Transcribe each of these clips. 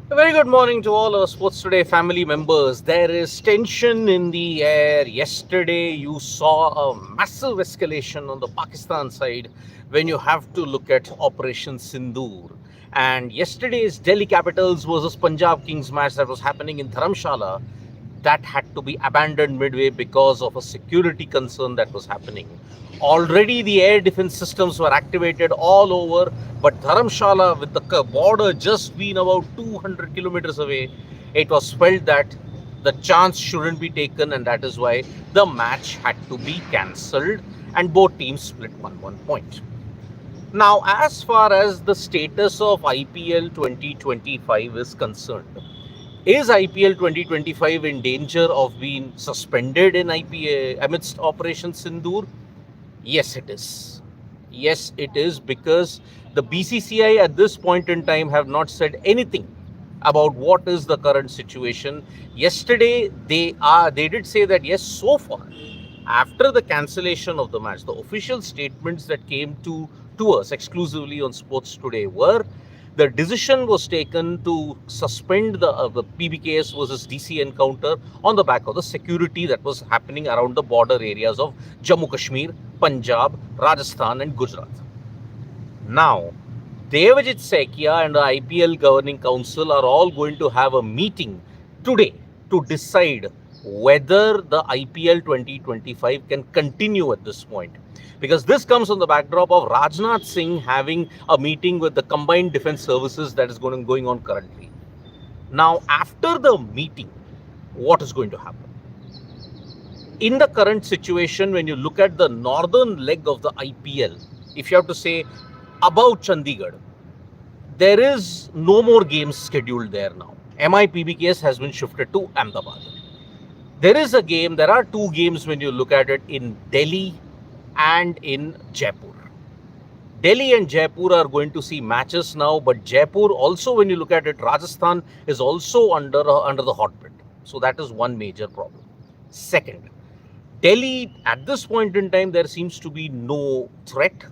A very good morning to all our Sports Today family members. There is tension in the air. Yesterday, you saw a massive escalation on the Pakistan side when you have to look at Operation Sindoor. And yesterday's Delhi Capitals versus Punjab Kings match that was happening in Dharamsala, that had to be abandoned midway because of a security concern that was happening. Already the air defense systems were activated all over, but Dharamshala, with the border just being about 200 kilometers away, it was felt that the chance shouldn't be taken, and that is why the match had to be cancelled and both teams split 1 point. Now, as far as the status of IPL 2025 is concerned, is IPL 2025 in danger of being suspended in IPL amidst Operation Sindoor? Yes, it is. Yes, it is, because the BCCI at this point in time have not said anything about what is the current situation. Yesterday, they did say that yes, so far, after the cancellation of the match, the official statements that came to us exclusively on Sports Today were the decision was taken to suspend the PBKS versus DC encounter on the back of the security that was happening around the border areas of Jammu Kashmir, Punjab, Rajasthan, and Gujarat. Now, Devajit Sekia and the IPL Governing Council are all going to have a meeting today to decide whether the IPL 2025 can continue at this point. Because this comes on the backdrop of Rajnath Singh having a meeting with the Combined Defence Services that is going on currently. Now, after the meeting, what is going to happen? In the current situation, when you look at the northern leg of the IPL, if you have to say above Chandigarh, there is no more games scheduled there now. MIPBKS has been shifted to Ahmedabad. There are two games when you look at it in Delhi and in Jaipur. Delhi and Jaipur are going to see matches now, but Jaipur also, when you look at it, Rajasthan is also under the hotbed. So that is one major problem. Second, Delhi, at this point in time, there seems to be no threat.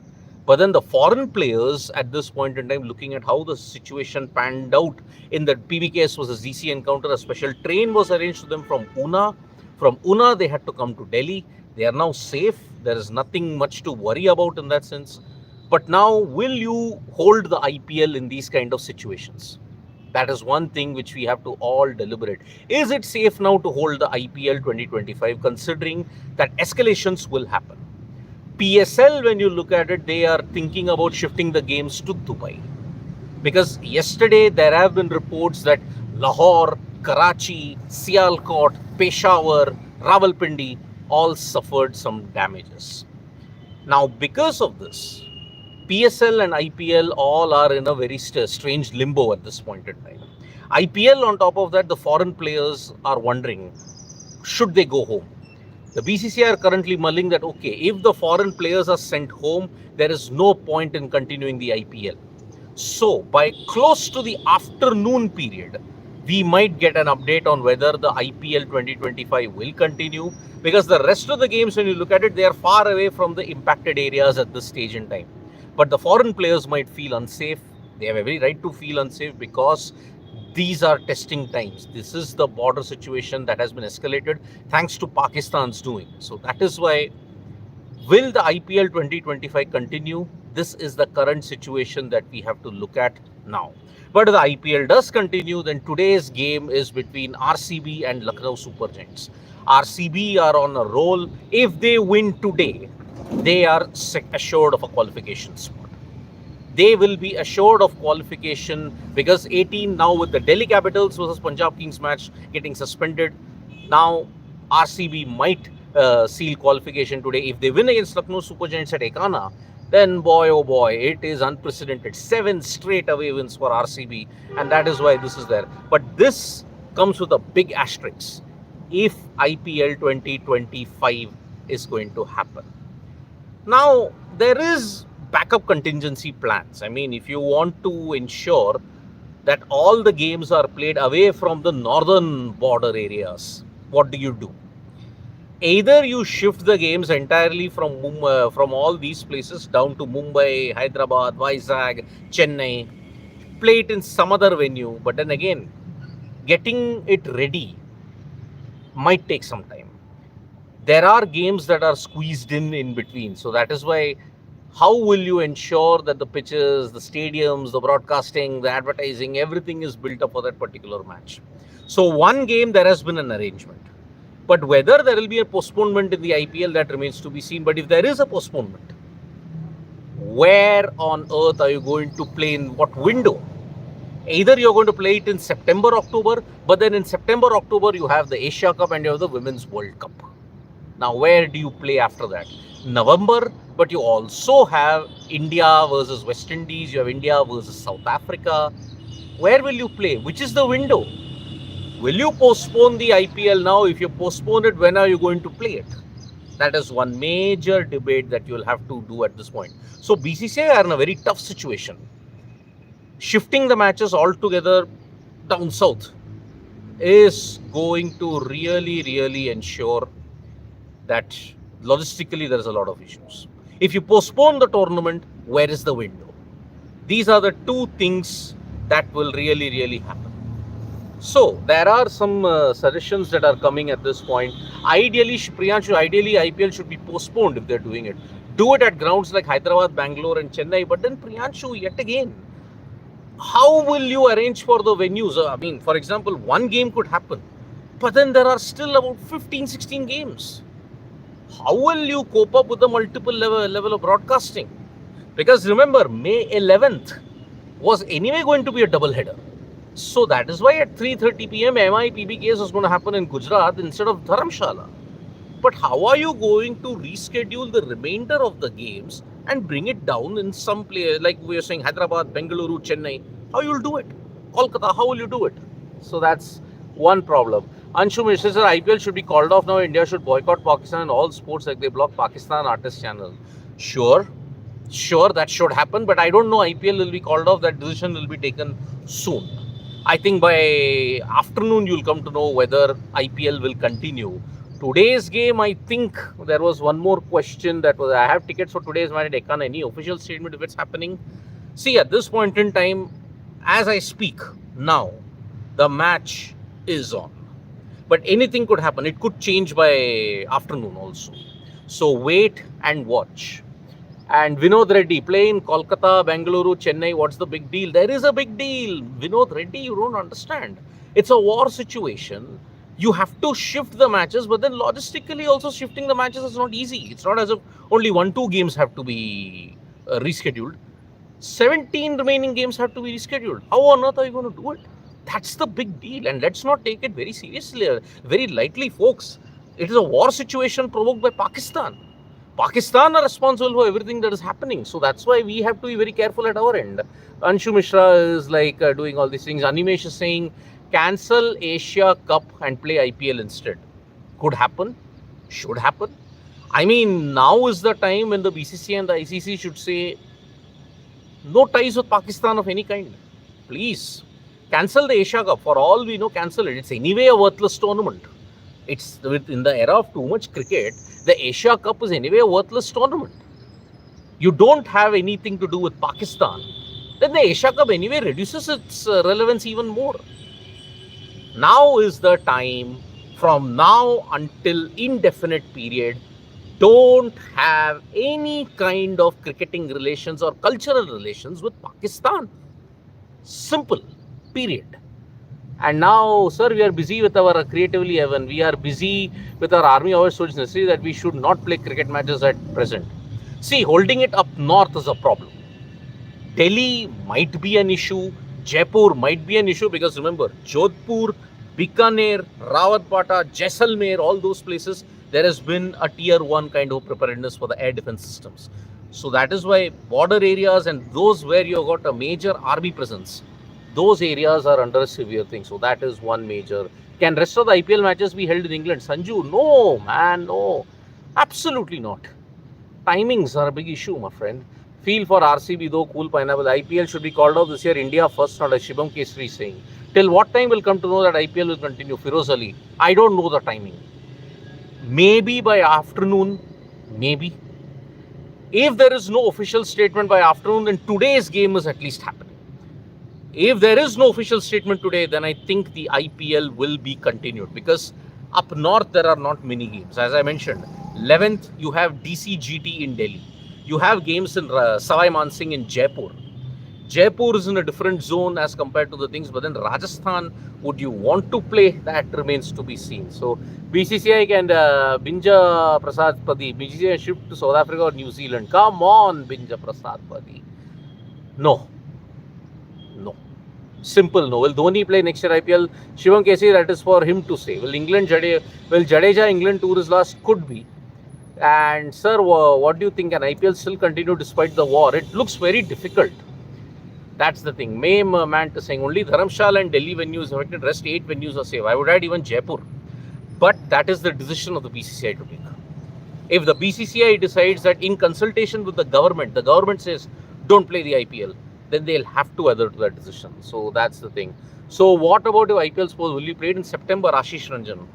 But then the foreign players at this point in time, looking at how the situation panned out in the PBKS was a ZC encounter, a special train was arranged to them from Una. From Una, they had to come to Delhi. They are now safe. There is nothing much to worry about in that sense. But now, will you hold the IPL in these kind of situations? That is one thing which we have to all deliberate. Is it safe now to hold the IPL 2025, considering that escalations will happen? PSL, when you look at it, they are thinking about shifting the games to Dubai. Because yesterday there have been reports that Lahore, Karachi, Sialkot, Peshawar, Rawalpindi all suffered some damages. Now, because of this, PSL and IPL all are in a very strange limbo at this point in time. IPL, on top of that, the foreign players are wondering, should they go home? The BCCI are currently mulling that, okay, if the foreign players are sent home, there is no point in continuing the IPL. So, by close to the afternoon period, we might get an update on whether the IPL 2025 will continue, because the rest of the games, when you look at it, they are far away from the impacted areas at this stage in time. But the foreign players might feel unsafe. They have every right to feel unsafe, because these are testing times. This is the border situation that has been escalated thanks to Pakistan's doing. So that is why, will the IPL 2025 continue? This is the current situation that we have to look at now. But if the IPL does continue, then today's game is between RCB and Lucknow Super Giants. RCB are on a roll. If they win today, they are assured of a qualification spot. They will be assured of qualification, because 18 now, with the Delhi Capitals versus Punjab Kings match getting suspended, now RCB might seal qualification today. If they win against Lucknow Super Giants at Ekana, then boy oh boy, it is unprecedented. 7 straight away wins for RCB, and that is why this is there. But this comes with a big asterisk if IPL 2025 is going to happen. Now, there is backup contingency plans. I mean, if you want to ensure that all the games are played away from the northern border areas, what do? Either you shift the games entirely from from all these places down to Mumbai, Hyderabad, Vizag, Chennai, play it in some other venue. But then again, getting it ready might take some time. There are games that are squeezed in between. So that is why, how will you ensure that the pitches, the stadiums, the broadcasting, the advertising, everything is built up for that particular match? So one game, there has been an arrangement. But whether there will be a postponement in the IPL, that remains to be seen. But if there is a postponement, where on earth are you going to play, in what window? Either you're going to play it in September, October, but then in September, October, you have the Asia Cup and you have the Women's World Cup. Now, where do you play after that? November, but you also have India versus West Indies, you have India versus South Africa. Where will you play? Which is the window? Will you postpone the IPL now? If you postpone it, when are you going to play it? That is one major debate that you will have to do at this point. So BCCI are in a very tough situation. Shifting the matches altogether down south is going to really ensure that logistically there is a lot of issues. If you postpone the tournament, where is the window? These are the two things that will really happen. So there are some suggestions that are coming at this point. Ideally, IPL should be postponed if they're doing it. Do it at grounds like Hyderabad, Bangalore and Chennai. But then Priyanshu, yet again, how will you arrange for the venues? I mean, for example, one game could happen, but then there are still about 15-16 games. How will you cope up with the multiple level of broadcasting? Because remember, May 11th was anyway going to be a double header. So that is why at 3:30 p.m. MI PBKS is going to happen in Gujarat instead of Dharamsala. But how are you going to reschedule the remainder of the games and bring it down in some place, like we are saying Hyderabad, Bengaluru, Chennai? How you will do it? Kolkata, how will you do it? So that's one problem. Anshu Mishra says IPL should be called off now. India should boycott Pakistan and all sports like they block Pakistan artist channel. Sure, that should happen. But I don't know IPL will be called off. That decision will be taken soon. I think by afternoon you'll come to know whether IPL will continue. Today's game, I think there was one more question that was, I have tickets for today's match. I can't any official statement if it's happening. See, at this point in time, as I speak now, the match is on. But anything could happen. It could change by afternoon also. So wait and watch. And Vinod Reddy, play in Kolkata, Bengaluru, Chennai, what's the big deal? There is a big deal. Vinod Reddy, you don't understand. It's a war situation. You have to shift the matches, but then logistically also shifting the matches is not easy. It's not as if only 1-2 games have to be rescheduled. 17 remaining games have to be rescheduled. How on earth are you going to do it? That's the big deal. And let's not take it very seriously, very lightly, folks. It is a war situation provoked by Pakistan. Pakistan are responsible for everything that is happening. So that's why we have to be very careful at our end. Anshu Mishra is like doing all these things. Animesh is saying, cancel Asia Cup and play IPL instead. Could happen. Should happen. I mean, now is the time when the BCCI and the ICC should say, no ties with Pakistan of any kind. Please, cancel the Asia Cup. For all we know, cancel it. It's anyway a worthless tournament. It's in the era of too much cricket. The Asia Cup is anyway a worthless tournament. You don't have anything to do with Pakistan. Then the Asia Cup anyway reduces its relevance even more. Now is the time, from now until indefinite period, don't have any kind of cricketing relations or cultural relations with Pakistan. Simple. Period. And now, sir, we are busy with our creatively Evan. We are busy with our army hours, so it's necessary that we should not play cricket matches at present. See, holding it up north is a problem. Delhi might be an issue. Jaipur might be an issue because remember, Jodhpur, Bikaner, Rawatbata, Jaisalmer, all those places, there has been a tier 1 kind of preparedness for the air defense systems. So that is why border areas and those where you have got a major army presence, those areas are under a severe thing. So that is one major. Can rest of the IPL matches be held in England? Sanju, no, man, no. Absolutely not. Timings are a big issue, my friend. Feel for RCB though, cool pineapple. IPL should be called off this year. India first, not as Shibam Kesri saying. Till what time will come to know that IPL will continue? Firoz Ali. I don't know the timing. Maybe by afternoon. Maybe. If there is no official statement by afternoon, then today's game is at least happening. If there is no official statement today, then I think the IPL will be continued, because up north there are not many games. As I mentioned, 11th you have DCGT in Delhi. You have games in Savai Mansingh in Jaipur. Jaipur is in a different zone as compared to the things, but then Rajasthan, would you want to play? That remains to be seen. So BCCI can Binja Prasad Padi, BCCI shift to South Africa or New Zealand. Come on, Binja Prasad Padi. No. No. Simple no. Will Dhoni play next year IPL? Shivam Kesi, that is for him to say. Will Jadeja England tour is last? Could be. And sir, what do you think? Can IPL still continue despite the war? It looks very difficult. That's the thing. Mame man is saying only Dharamsala and Delhi venues affected, rest 8 venues are safe. I would add even Jaipur. But that is the decision of the BCCI to take. If the BCCI decides that in consultation with the government says don't play the IPL, then they'll have to adhere to that decision. So that's the thing. So what about if IPL suppose will be played in September, Ashish Ranjan?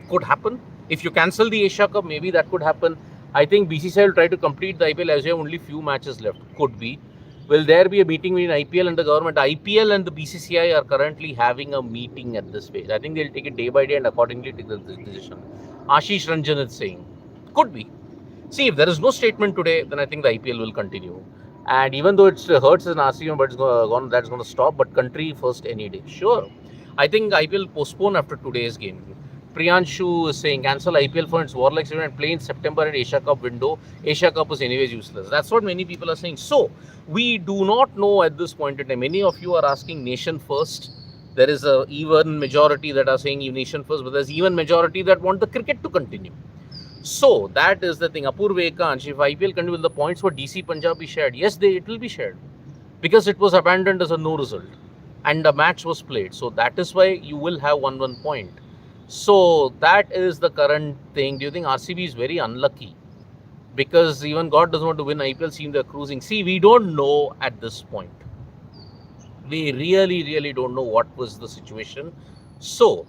Could happen. If you cancel the Asia Cup, maybe that could happen. I think BCCI will try to complete the IPL as you have only few matches left. Could be. Will there be a meeting between IPL and the government? IPL and the BCCI are currently having a meeting at this stage. I think they'll take it day by day and accordingly take the decision. Ashish Ranjan is saying. Could be. See, if there is no statement today, then I think the IPL will continue. And even though it hurts as an RCM, but that's going to stop. But country first any day. Sure. I think IPL postpone after today's game. Priyanshu is saying cancel IPL for its warlike season and play in September and Asia Cup window. Asia Cup is anyways useless. That's what many people are saying. So, we do not know at this point in time. Many of you are asking nation first. There is a even majority that are saying nation first, but there's even majority that want the cricket to continue. So, that is the thing. Apurva Ekansh, if IPL continue, will the points for DC Punjab be shared? Yes, it will be shared. Because it was abandoned as a no result. And the match was played. So, that is why you will have 1-1 point. So that is the current thing. Do you think RCB is very unlucky? Because even God doesn't want to win IPL, seem they're cruising. See, we don't know at this point. We really don't know what was the situation. So,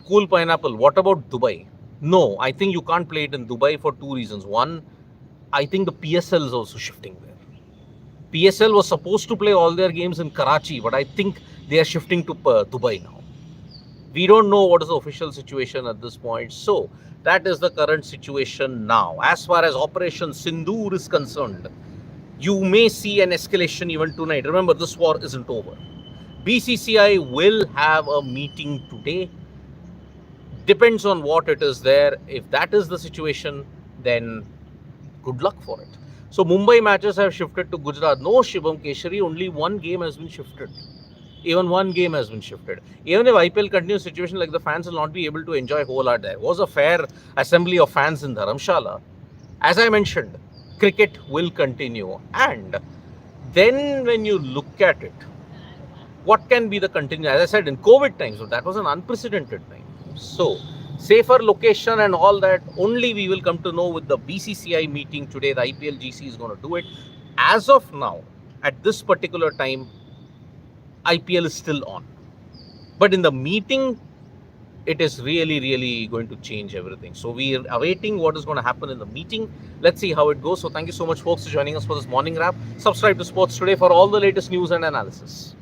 Cool Pineapple, what about Dubai? No, I think you can't play it in Dubai for two reasons. One, I think the PSL is also shifting there. PSL was supposed to play all their games in Karachi, but I think they are shifting to Dubai now. We don't know what is the official situation at this point. So, that is the current situation now. As far as Operation Sindoor is concerned, you may see an escalation even tonight. Remember, this war isn't over. BCCI will have a meeting today. Depends on what it is there. If that is the situation, then good luck for it. So, Mumbai matches have shifted to Gujarat. No, Shivam Keshari, only one game has been shifted. Even one game has been shifted. Even if IPL continues, situation like the fans will not be able to enjoy wholeheartedly. There was a fair assembly of fans in Dharamsala. As I mentioned, cricket will continue. And then when you look at it, what can be the contingency? As I said, in COVID times, so that was an unprecedented time. So, safer location and all that, only we will come to know with the BCCI meeting today. The IPL GC is going to do it. As of now, at this particular time, IPL is still on. But in the meeting, it is really going to change everything. So we are awaiting what is going to happen in the meeting. Let's see how it goes. So thank you so much, folks, for joining us for this morning wrap. Subscribe to Sports Today for all the latest news and analysis.